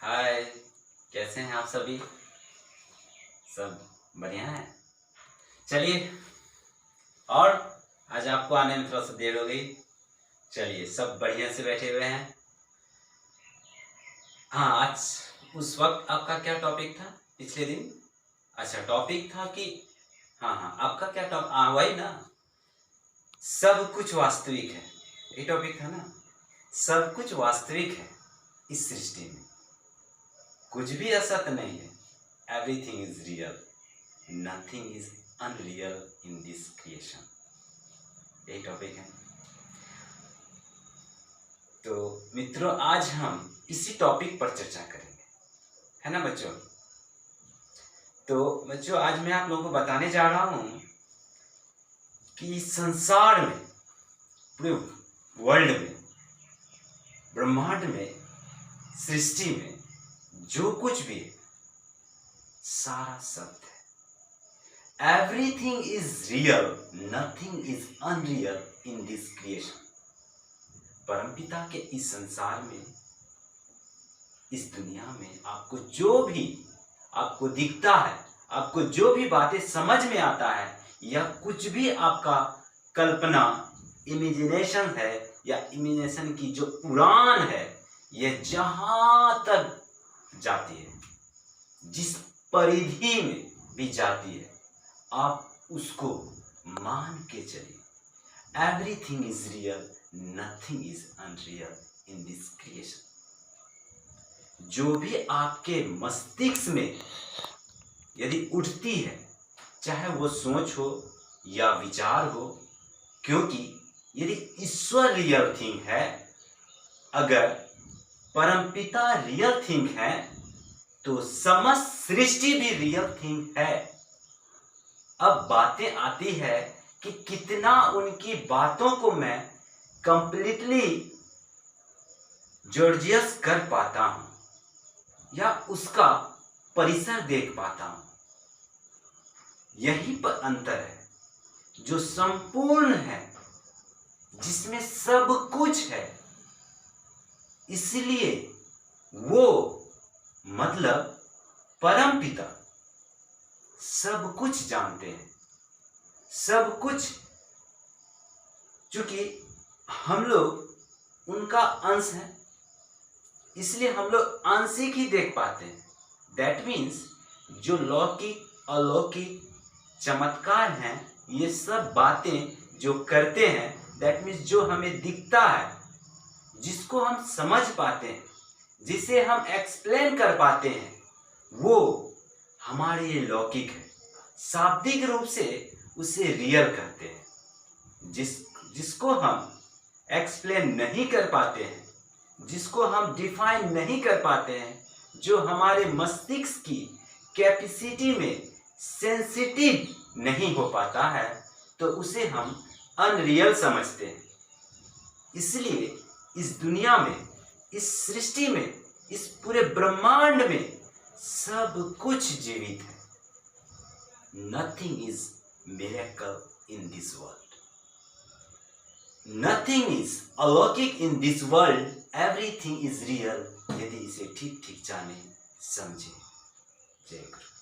हाय। कैसे हैं आप सभी? सब बढ़िया है। चलिए, और आज आपको आने में थोड़ा सा देर हो गई। चलिए, सब बढ़िया से बैठे हुए हैं। हाँ, आज उस वक्त आपका क्या टॉपिक था पिछले दिन? अच्छा, टॉपिक था कि हाँ, आपका क्या टॉपिक? वही ना, सब कुछ वास्तविक है। ये टॉपिक था ना। सब कुछ वास्तविक है इस सृष्टि में, कुछ भी असत नहीं है। Everything is real, nothing is unreal in this creation. यही टॉपिक है। तो मित्रों, आज हम इसी टॉपिक पर चर्चा करेंगे, है ना बच्चों? तो बच्चों, आज मैं आप लोगों को बताने जा रहा हूं कि संसार में, पूरे वर्ल्ड में, ब्रह्मांड में, सृष्टि में जो कुछ भी है, सारा सत्य है। Everything is real, nothing is unreal in this creation. परमपिता के इस संसार में, इस दुनिया में आपको जो भी आपको दिखता है, आपको जो भी बातें समझ में आता है, या कुछ भी आपका कल्पना, इमेजिनेशन है, या इमेजिनेशन की जो उड़ान है, यह जहां तक जाती है, जिस परिधि में भी जाती है, आप उसको मान के चलिए। Everything is real, nothing is unreal in this creation. जो भी आपके मस्तिष्क में यदि उठती है, चाहे वो सोच हो या विचार हो, क्योंकि यदि ईश्वर रियल थिंग है, अगर परमपिता रियल थिंग है, तो समस्त सृष्टि भी रियल थिंग है। अब बातें आती है कि कितना उनकी बातों को मैं कंप्लीटली जॉर्जियस कर पाता हूं, या उसका परिसर देख पाता हूं। यही पर अंतर है, जो संपूर्ण है, जिसमें सब कुछ है, इसलिए वो मतलब परमपिता सब कुछ जानते हैं। सब कुछ, चूंकि हम लोग उनका अंश हैं, इसलिए हम लोग आंशिक ही देख पाते हैं। दैट मीन्स जो लौकिक अलौकिक चमत्कार हैं, ये सब बातें जो करते हैं, दैट मीन्स जो हमें दिखता है, जिसको हम समझ पाते हैं, जिसे हम एक्सप्लेन कर पाते हैं, वो हमारे लिए लौकिक है। शाब्दिक रूप से उसे रियल कहते हैं। जिसको हम एक्सप्लेन नहीं कर पाते हैं, जिसको हम डिफाइन नहीं कर पाते हैं, जो हमारे मस्तिष्क की कैपेसिटी में सेंसिटिव नहीं हो पाता है, तो उसे हम अनरियल समझते हैं। इसलिए इस दुनिया में, इस सृष्टि में, इस पूरे ब्रह्मांड में सब कुछ जीवित है। Nothing is miracle in this world, nothing is अलौकिक in this world, everything is real, यदि इसे ठीक ठीक जाने समझे। जय गुरु।